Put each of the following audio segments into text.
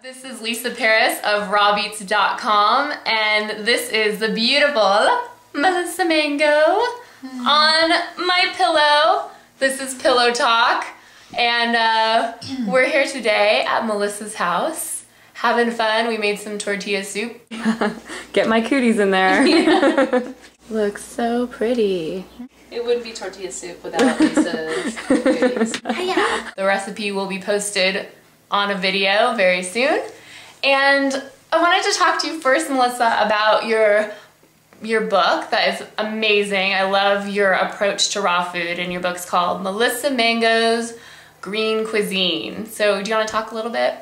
This is Lisa Paris of rawbeats.com, and this is the beautiful Melissa Mango on my pillow. This is Pillow Talk, and we're here today at Melissa's house having fun. We made some tortilla soup. Get my cooties in there. Looks so pretty. It wouldn't be tortilla soup without Lisa's cookies. Yeah. The recipe will be posted on a video very soon. And I wanted to talk to you first, Melissa, about your book. That is amazing. I love your approach to raw food, and your book's called Melissa Mango's Green Cuisine. So do you want to talk a little bit?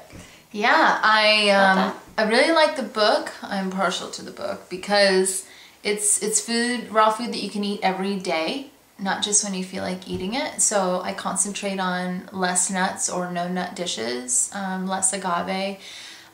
Yeah, I really like the book. I'm partial to the book because it's food, raw food that you can eat every day, not just when you feel like eating it. So I concentrate on less nuts or no nut dishes, less agave,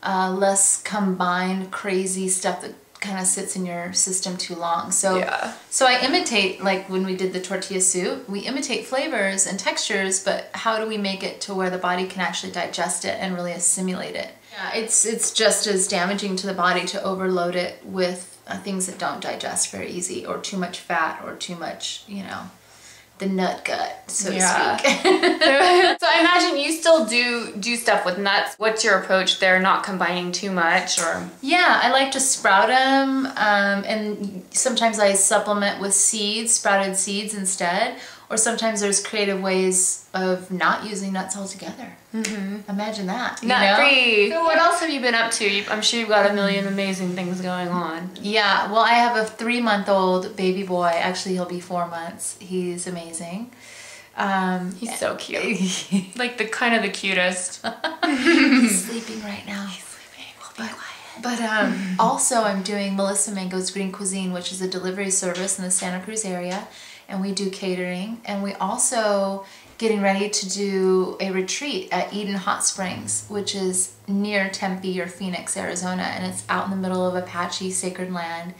less combined crazy stuff that kind of sits in your system too long. So yeah. So I imitate, like when we did the tortilla soup, we imitate flavors and textures, but how do we make it to where the body can actually digest it and really assimilate it? Yeah, it's just as damaging to the body to overload it with things that don't digest very easy, or too much fat, or too much, you know, the nut gut, so to speak. So I imagine you still do stuff with nuts. What's your approach there? Not combining too much, or? Yeah, I like to sprout them, and sometimes I supplement with seeds, sprouted seeds instead, or sometimes there's creative ways of not using nuts altogether. Imagine that. Nut-free. So what else have you been up to? I'm sure you've got a million amazing things going on. Yeah, well, I have a 3-month-old baby boy. Actually, he'll be 4 months. He's amazing. He's so cute. Like the kind of the cutest. He's sleeping right now. He's sleeping. We'll be quiet. But also I'm doing Melissa Mango's Green Cuisine, which is a delivery service in the Santa Cruz area. And we do catering, and we also getting ready to do a retreat at Eden Hot Springs, which is near Tempe or Phoenix, Arizona, and it's out in the middle of Apache sacred land.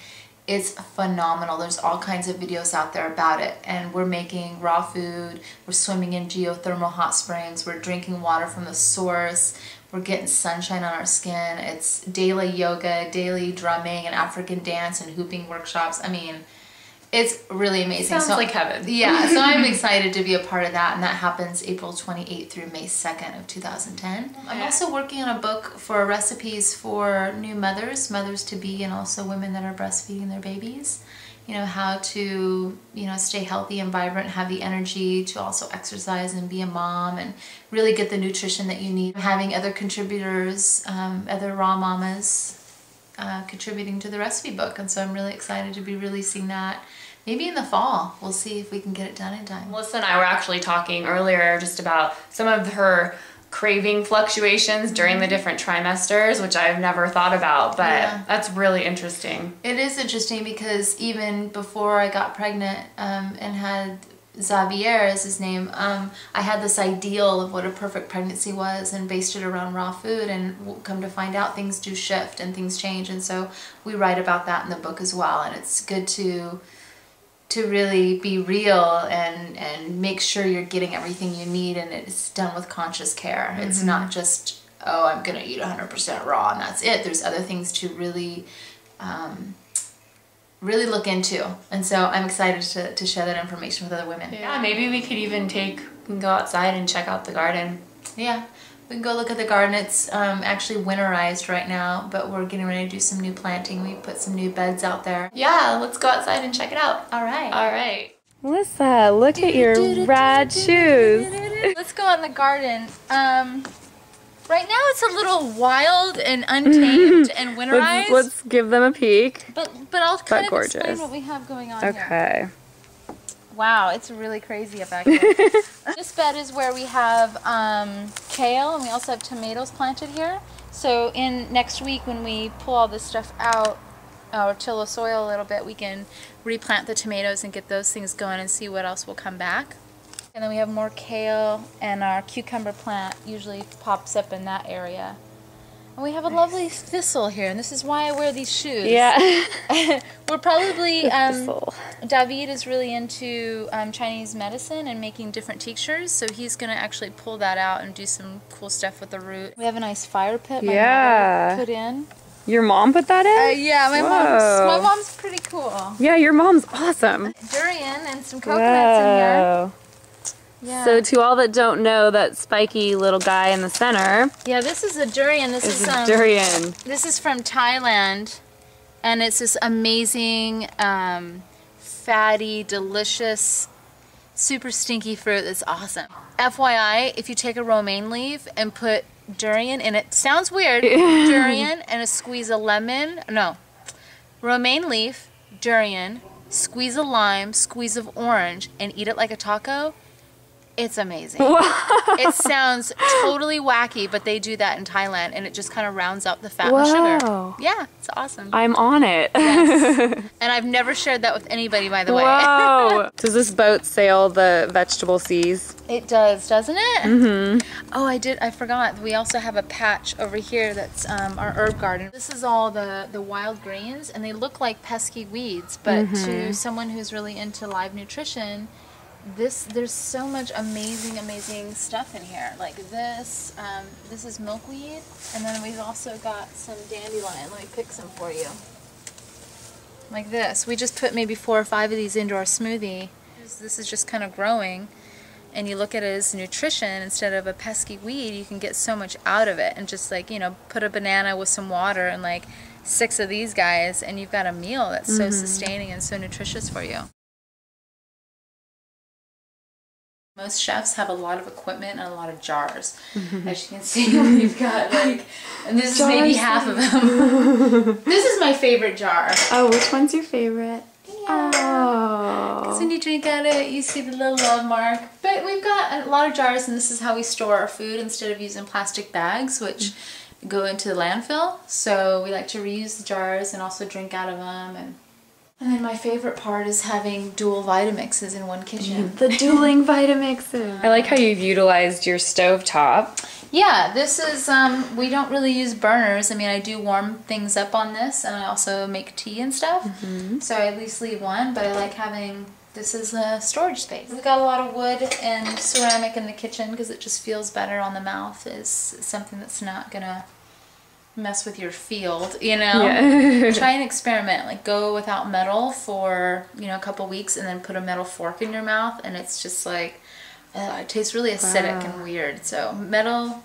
It's phenomenal. There's all kinds of videos out there about it, and we're making raw food, we're swimming in geothermal hot springs, we're drinking water from the source, we're getting sunshine on our skin. It's daily yoga, daily drumming, and African dance and hooping workshops. I mean, it's really amazing. Sounds like heaven. Yeah, so I'm excited to be a part of that, and that happens April 28th through May 2nd of 2010. I'm also working on a book for recipes for new mothers-to-be, and also women that are breastfeeding their babies. You know, how to, you know, stay healthy and vibrant, have the energy to also exercise and be a mom, and really get the nutrition that you need. Having other contributors, other raw mamas, contributing to the recipe book, and so I'm really excited to be releasing that maybe in the fall. We'll see if we can get it done in time. Melissa and I were actually talking earlier just about some of her craving fluctuations during the different trimesters, which I've never thought about, but that's really interesting. It is interesting because even before I got pregnant and had Xavier is his name, I had this ideal of what a perfect pregnancy was and based it around raw food, and come to find out things do shift and things change, and so we write about that in the book as well. And it's good to really be real and make sure you're getting everything you need, and it's done with conscious care. It's not just, oh, I'm gonna eat 100% raw and that's it. There's other things to really really look into, and so I'm excited to share that information with other women. Yeah, maybe we could even go outside and check out the garden. Yeah, we can go look at the garden. It's actually winterized right now, but we're getting ready to do some new planting. We put some new beds out there. Yeah, let's go outside and check it out. All right. All right. Melissa, look at your rad shoes. Let's go out in the garden. Right now it's a little wild and untamed and winterized. Let's give them a peek. But I'll kind of gorgeous. explain what we have going on here. Okay. Wow, it's really crazy up back here. This bed is where we have kale, and we also have tomatoes planted here. So next week when we pull all this stuff out, or till the soil a little bit, we can replant the tomatoes and get those things going and see what else will come back. And then we have more kale, and our cucumber plant usually pops up in that area. And we have a lovely thistle here, and this is why I wear these shoes. Yeah. We're probably, Thistle. David is really into Chinese medicine and making different tinctures, so he's going to actually pull that out and do some cool stuff with the root. We have a nice fire pit my mother put in. Your mom put that in? Yeah, my mom's pretty cool. Yeah, your mom's awesome. Durian and some coconuts in here. Yeah. So to all that don't know, that spiky little guy in the center. Yeah, this is a durian. This is durian. This is from Thailand, and it's this amazing, fatty, delicious, super stinky fruit that's awesome. FYI, if you take a romaine leaf and put durian in it, sounds weird, durian and a squeeze of lemon, no, romaine leaf, durian, squeeze of lime, squeeze of orange, and eat it like a taco. It's amazing. It sounds totally wacky, but they do that in Thailand, and it just kind of rounds out the fat and sugar. Yeah, it's awesome. I'm on it. Yes. And I've never shared that with anybody, by the way. Whoa. Does this boat sail the vegetable seas? It does, doesn't it? Mm-hmm. Oh, I forgot. We also have a patch over here that's our herb garden. This is all the wild greens, and they look like pesky weeds, but to someone who's really into live nutrition, there's so much amazing stuff in here. Like this is milkweed, and then we've also got some dandelion. Let me pick some for you. Like this. We just put maybe 4 or 5 of these into our smoothie. This is just kind of growing, and you look at it as nutrition instead of a pesky weed. You can get so much out of it, and just like, you know, put a banana with some water and like 6 of these guys, and you've got a meal that's so sustaining and so nutritious for you. Most chefs have a lot of equipment and a lot of jars. As you can see, we've got like, and this is maybe half of them. This is my favorite jar. Oh, which one's your favorite? Yeah. Oh. Because when you drink out of it, you see the little love mark. But we've got a lot of jars, and this is how we store our food instead of using plastic bags, which go into the landfill. So we like to reuse the jars and also drink out of them. And then my favorite part is having dual Vitamixes in one kitchen. The dueling Vitamixes. I like how you've utilized your stovetop. Yeah, this is, we don't really use burners. I mean, I do warm things up on this, and I also make tea and stuff. So I at least leave one, but I like having, this is a storage space. We've got a lot of wood and ceramic in the kitchen because it just feels better on the mouth. Is something that's not gonna mess with your field, you know. Try and experiment, like go without metal for, you know, a couple weeks, and then put a metal fork in your mouth, and it's just like it tastes really acidic and weird. So metal,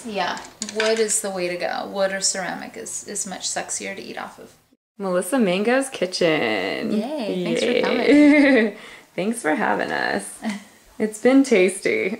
yeah, wood is the way to go. Wood or ceramic is much sexier to eat off of. Melissa Mango's Kitchen. Yay, thanks for coming. Thanks for having us. It's been tasty.